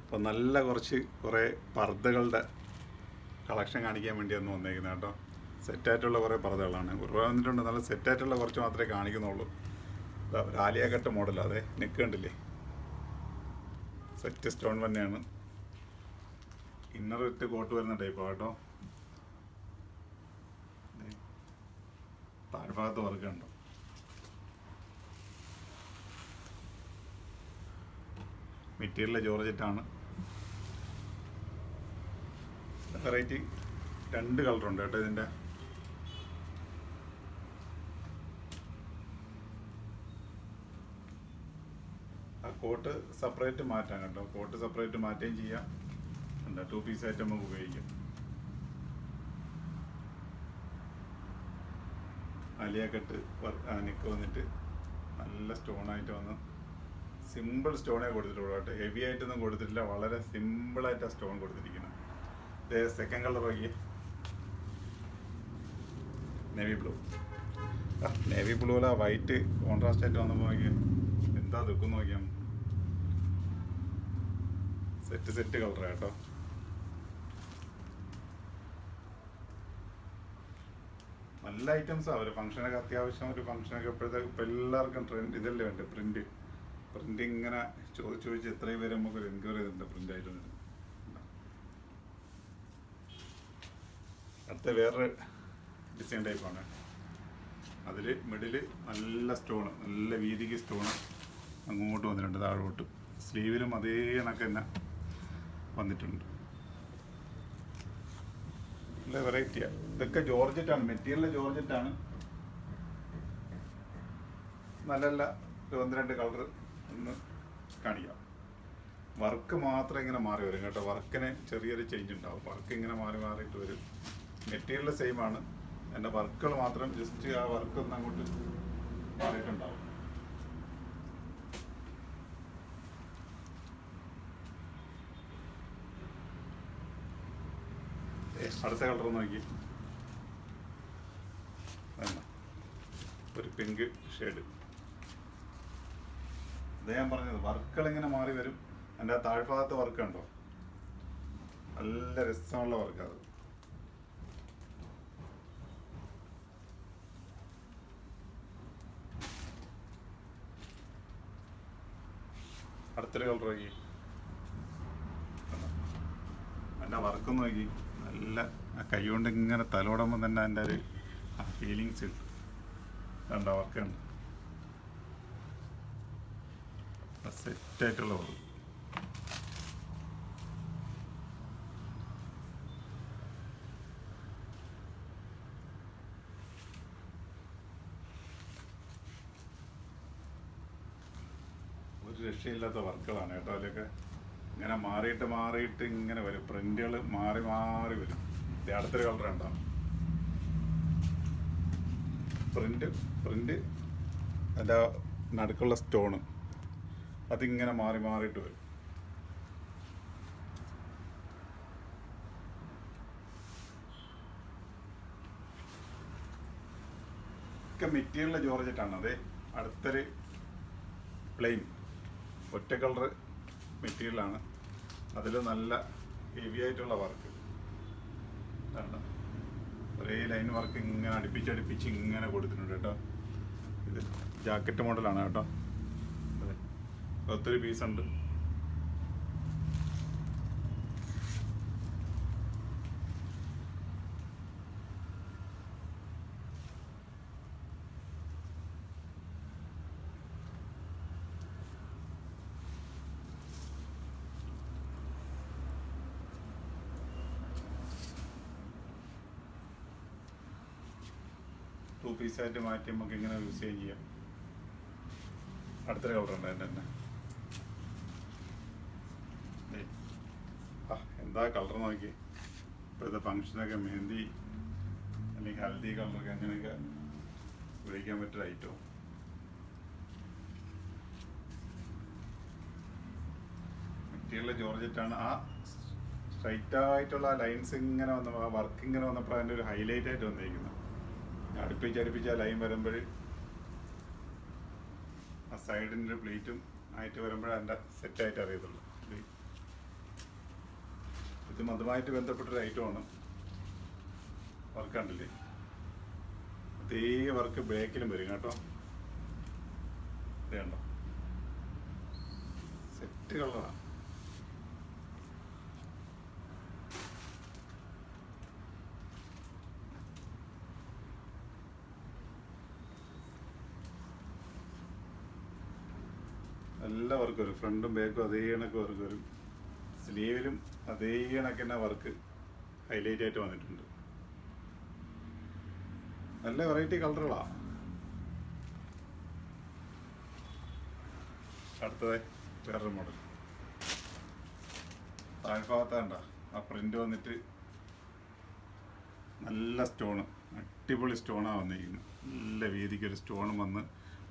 അപ്പോൾ നല്ല കുറേ പർദ്ദകളുടെ കളക്ഷൻ കാണിക്കാൻ വേണ്ടിയാണ് വന്നേക്കുന്നത് കേട്ടോ. സെറ്റായിട്ടുള്ള കുറേ പർദ്ദകളാണ്. ഒരുപാട് വന്നിട്ടുണ്ട്. നല്ല സെറ്റായിട്ടുള്ള കുറച്ച് മാത്രമേ കാണിക്കുന്നുള്ളൂ. ഒരു ആലിയ കട്ട് മോഡൽ, അതെ നെക്ക് കണ്ടില്ലേ, സെറ്റ് സ്റ്റോൺ തന്നെയാണ്. ഇന്നർ വിത്ത് കോട്ട് വരുന്ന ടൈപ്പാണ് കേട്ടോ. താഴ്ഭാഗത്ത് വർക്ക് കണ്ടോ. മെറ്റീരിയൽ ജോർജറ്റാണ്. വെറൈറ്റി 2 കളറുണ്ട് കേട്ടോ ഇതിൻ്റെ. ആ കോട്ട് സെപ്പറേറ്റ് മാറ്റാം കേട്ടോ. കോട്ട് സെപ്പറേറ്റ് മാറ്റുകയും ചെയ്യാം. എന്താ 2 പീസ് ആയിട്ട് നമുക്ക് ഉപയോഗിക്കാം. അലിയ കട്ട് നെക്ക് വന്നിട്ട് നല്ല സ്റ്റോണായിട്ട് വന്ന് സിമ്പിൾ സ്റ്റോണേ കൊടുത്തിട്ടുള്ളൂ കേട്ടോ. ഹെവി ആയിട്ടൊന്നും കൊടുത്തിട്ടില്ല. വളരെ സിമ്പിളായിട്ടാണ് സ്റ്റോൺ കൊടുത്തിരിക്കുന്നത്. ഇത് സെക്കൻഡ് കളർ നോക്കിയേ, നേവി ബ്ലൂ. നേവി ബ്ലൂല വൈറ്റ് കോൺട്രാസ്റ്റ് ആയിട്ട് വന്നപ്പോൾ നോക്കിയാൽ എന്താ ദുഃഖം നോക്കിയാൽ. സെറ്റ് കളർ കേട്ടോ. നല്ല ഐറ്റംസാണ്. ഒരു ഫംഗ്ഷനൊക്കെ അത്യാവശ്യം ഒരു ഫംഗ്ഷനൊക്കെ ഇപ്പം എല്ലാവർക്കും ട്രെൻഡ് ഇതല്ലേ വേണ്ട. പ്രിന്റ് ഇങ്ങനെ ചോദിച്ച് എത്രയും പേര് നമുക്ക് എൻക്വയറി ചെയ്തിട്ടുണ്ട് പ്രിന്റ് ആയിട്ട്. അടുത്ത വേറൊരു ഡിസൈൻ ടൈപ്പാണ്. അതിൽ മിഡില് നല്ല സ്റ്റോണ്, നല്ല വീതിക്ക് സ്റ്റോണ് അങ്ങോട്ട് വന്നിട്ടുണ്ട്, താഴോട്ട്. സ്ലീവിലും അതേ കണക്ക് തന്നെ വന്നിട്ടുണ്ട്. നല്ല വെറൈറ്റിയാണ്. ഇതൊക്കെ ജോർജറ്റാണ്, മെറ്റീരിയൽ ജോർജറ്റാണ്. നല്ല 1-2 കളർ ഒന്ന് കാണിക്കാം. വർക്ക് മാത്രം ഇങ്ങനെ മാറി വരും കേട്ടോ. വർക്കിന് ചെറിയൊരു ചേഞ്ച് ഉണ്ടാവും. വർക്ക് ഇങ്ങനെ മാറിയിട്ട് വരും. മെറ്റീരിയൽ സെയിം ആണ്. എൻ്റെ വർക്കുകൾ മാത്രം ജസ്റ്റ് ആ വർക്ക് ഒന്ന് അങ്ങോട്ട് മാറിയിട്ടുണ്ടാവും. അടുത്ത കളർ നോക്കി, ഒരു പിങ്ക് ഷെയ്ഡ്. അത് ഞാൻ പറഞ്ഞത്, വർക്കുകൾ ഇങ്ങനെ മാറി വരും. എൻ്റെ ആ താഴ്ഭാഗത്തെ വർക്ക് ഉണ്ടോ, നല്ല രസമുള്ള വർക്കാണ് അത്. അടുത്തൊരു കളർ നോക്കി, എൻ്റെ വർക്ക് നോക്കി. നല്ല ആ കൈ കൊണ്ട് ഇങ്ങനെ തലോടുമ്പോൾ തന്നെ അതിൻ്റെ ഒരു ഫീലിങ്സ് കണ്ട വർക്കുണ്ട്. സെറ്റായിട്ടുള്ള വർക്ക്. ഒരു രക്ഷയില്ലാത്ത വർക്കുകളാണ് കേട്ടോ. അതിലൊക്കെ ഇങ്ങനെ മാറിയിട്ട് ഇങ്ങനെ വരും. പ്രിന്റുകൾ മാറി വരും. ഇത് അടുത്തൊരു കളർ ഉണ്ടാവും. പ്രിന്റ് അതിൻ്റെ നടുക്കുള്ള സ്റ്റോണ് അതിങ്ങനെ മാറിയിട്ട് വരും. ഒക്കെ മെറ്റീരിയൽ ജോർജറ്റാണ്. അതെ അടുത്തൊരു പ്ലെയിൻ ഒറ്റ കളർ മെറ്റീരിയലാണ്. അതിൽ നല്ല ഹെവി ആയിട്ടുള്ള വർക്ക്, ഒരേ ലൈൻ വർക്ക് ഇങ്ങനെ അടുപ്പിച്ച് ഇങ്ങനെ കൊടുത്തിട്ടുണ്ട് കേട്ടോ. ഇത് ജാക്കറ്റ് മോഡലാണ് കേട്ടോ. അതെ ഒത്തിരി പീസുണ്ട്. ടു പീസായിട്ട് മാറ്റി നമുക്ക് ഇങ്ങനെ യൂസ് ചെയ്യാം. അടുത്തൊരു കളർ ഉണ്ട് അതിൻ്റെ തന്നെ. എന്താ കളർ നോക്കി. ഇപ്പോഴത്തെ ഫങ്ഷനൊക്കെ മെഹന്തി അല്ലെങ്കിൽ ഹൽദി കളറൊക്കെ അങ്ങനെയൊക്കെ ഉപയോഗിക്കാൻ പറ്റിയ ഐറ്റവും. മെറ്റീരിയൽ ജോർജറ്റാണ്. ആ സ്ട്രൈറ്റ് ആയിട്ടുള്ള ലൈൻസ് ഇങ്ങനെ വന്നപ്പോൾ, ആ വർക്ക് ഇങ്ങനെ വന്നപ്പോൾ അതിൻ്റെ ഒരു ഹൈലൈറ്റ് ആയിട്ട് വന്നിരിക്കുന്നത്. അടുപ്പിച്ച് ആ ലൈൻ വരുമ്പോൾ ആ സൈഡിൻ്റെ പ്ലേറ്റും ആയിട്ട് വരുമ്പോഴേ അതിൻ്റെ സെറ്റായിട്ട് അറിയത്തുള്ളൂ. ഇതും അതുമായിട്ട് ബന്ധപ്പെട്ടൊരു ഐറ്റമാണ്. വർക്ക് കണ്ടില്ലേ, അതേ വർക്ക് ബാക്കിലും വരും കേട്ടോ. ഇത് കണ്ടോ, സെറ്റ് കളറാണ്. നല്ല വർക്ക് വരും, ഫ്രണ്ടും ബാക്കും അതേ കണക്ക് വർക്ക് വരും. സ്ലീവിലും അതേ കണക്ക് തന്നെ വർക്ക് ഹൈലൈറ്റ് ആയിട്ട് വന്നിട്ടുണ്ട്. നല്ല വെറൈറ്റി കളറുകളാണ്. അടുത്തത് വേറൊരു മോഡൽ. താഴ്ഭാഗത്താണ്ട ആ പ്രിന്റ് വന്നിട്ട് നല്ല സ്റ്റോണ്, അടിപൊളി സ്റ്റോണാണ് വന്നിരിക്കുന്നത്. നല്ല വീതിക്ക് ഒരു സ്റ്റോണും വന്ന്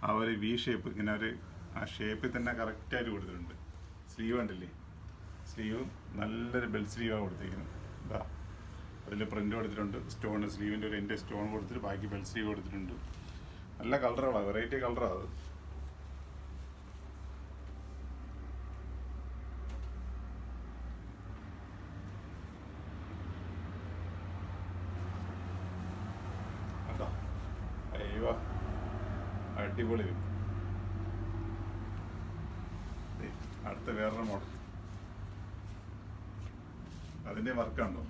ആ ഒരു വി ഷേപ്പ്, ഇങ്ങനെ ഒരു ആ ഷേപ്പിൽ തന്നെ കറക്റ്റായിട്ട് കൊടുത്തിട്ടുണ്ട്. സ്ലീവ് ഉണ്ടല്ലേ, സ്ലീവ് നല്ലൊരു ബെൽ സ്ലീവാണ് കൊടുത്തിരിക്കുന്നത്. ഇതാ അതിൽ പ്രിൻ്റ് കൊടുത്തിട്ടുണ്ട്. സ്റ്റോൺ സ്ലീവിൻ്റെ ഒരു എൻ്റെ സ്റ്റോൺ കൊടുത്തിട്ട് ബാക്കി ബെൽ സ്ലീവ് കൊടുത്തിട്ടുണ്ട്. നല്ല കളറുകളാണ്, വെറൈറ്റി കളറാണ് അത്. കണ്ടോ, അയ്യോ അടിപൊളി. അടുത്ത വേറൊരു മോഡൽ, അതിൻ്റെ വർക്കുണ്ടോ,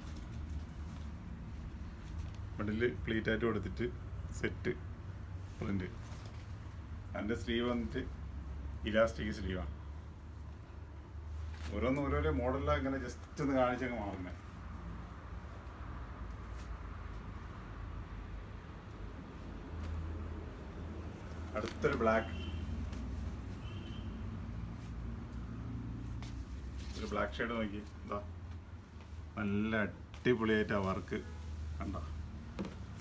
മിഡില് പ്ലീറ്റ് ആയിട്ട് കൊടുത്തിട്ട് സെറ്റ് പ്രിന്റ്. അതിൻ്റെ സ്ലീവ് വന്നിട്ട് ഇലാസ്റ്റിക് സ്ലീവാണ്. ഓരോരോ മോഡലാണ്. ഇങ്ങനെ ജസ്റ്റ് ഒന്ന് കാണിച്ചങ്ങ് മാറുന്നത്. അടുത്തൊരു ബ്ലാക്ക്, ഒരു ബ്ലാക്ക് ഷെയ്ഡ് നോക്കി. എന്താ നല്ല അടിപൊളിയായിട്ടാണ് വർക്ക് കണ്ടോ,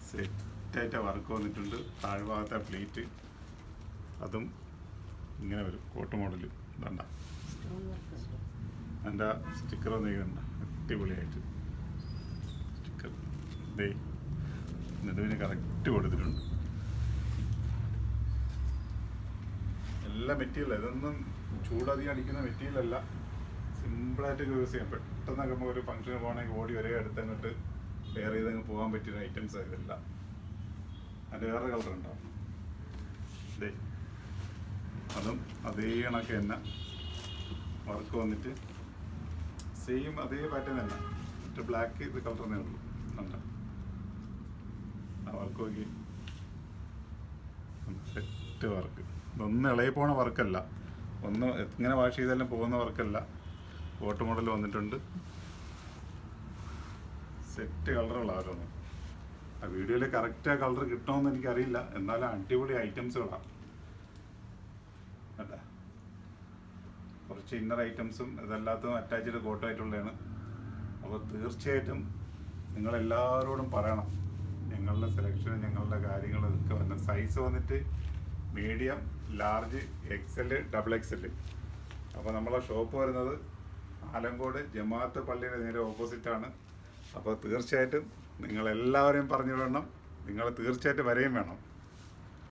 സെറ്റായിട്ട് വർക്ക് വന്നിട്ടുണ്ട്. താഴ്ഭാഗത്തെ പ്ലേറ്റ് അതും ഇങ്ങനെ വരും, കോട്ട് മോഡൽ. ഇതണ്ട എൻ്റെ സ്റ്റിക്കർ വന്നിരിക്കുന്നുണ്ട് അടിപൊളിയായിട്ട്. സ്റ്റിക്കർ ദേ നെടുവിന് കറക്റ്റ് കൊടുത്തിട്ടുണ്ട്. എല്ലാ മെറ്റീരിയലും, ഇതൊന്നും ചൂടധികം അടിക്കുന്ന മെറ്റീരിയലല്ല. സിമ്പിളായിട്ട് യൂസ് ചെയ്യാം. പെട്ടെന്നൊക്കെ നമുക്ക് ഒരു ഫംഗ്ഷന് പോകണമെങ്കിൽ ഓടി ഒരേ അടുത്തങ്ങോട്ട് വെയർ ചെയ്തങ്ങ് പോകാൻ പറ്റിയ ഐറ്റംസ് ഇതല്ല. അതിൻ്റെ വേറെ കളർ ഉണ്ടാവും. ഇതേ അതും അതേ കണക്ക് തന്നെ വർക്ക് വന്നിട്ട് സെയിം അതേ പാറ്റേൺ തന്നെ. മറ്റേ ബ്ലാക്ക് ഇത് കളറേ ഉള്ളൂ. കണ്ടോ ആ വർക്ക് നോക്കി, സെറ്റ് വർക്ക്. ഇതൊന്നും ഇളകി പോണ വർക്കല്ല, ഒന്ന് എങ്ങനെ വാഷ് ചെയ്താലും പോകുന്ന വർക്കല്ല. കോട്ട് മോഡൽ വന്നിട്ടുണ്ട്. സെറ്റ് കളറുകളായിരുന്നു. ആ വീഡിയോയിൽ കറക്റ്റ് ആ കളർ കിട്ടുമെന്ന് എനിക്കറിയില്ല, എന്നാലും അടിപൊളി ഐറ്റംസുകളാണ്. അല്ല കുറച്ച് ഇന്നർ ഐറ്റംസും ഇതല്ലാത്തതും അറ്റാച്ച്ഡ് കോട്ടായിട്ടുള്ളതാണ്. അപ്പോൾ തീർച്ചയായിട്ടും നിങ്ങളെല്ലാവരോടും പറയണം, ഞങ്ങളുടെ സെലക്ഷനും ഞങ്ങളുടെ കാര്യങ്ങളും ഇതൊക്കെ വന്ന സൈസ് വന്നിട്ട് മീഡിയം, ലാർജ്, XL, XXL. അപ്പോൾ നമ്മളെ ഷോപ്പ് വരുന്നത് ആലങ്കോട് ജമാഅത്ത് പള്ളിയുടെ നേരെ ഓപ്പോസിറ്റാണ്. അപ്പോൾ തീർച്ചയായിട്ടും നിങ്ങളെല്ലാവരെയും പറഞ്ഞു വിടണം, നിങ്ങൾ തീർച്ചയായിട്ടും വരെയും വേണം.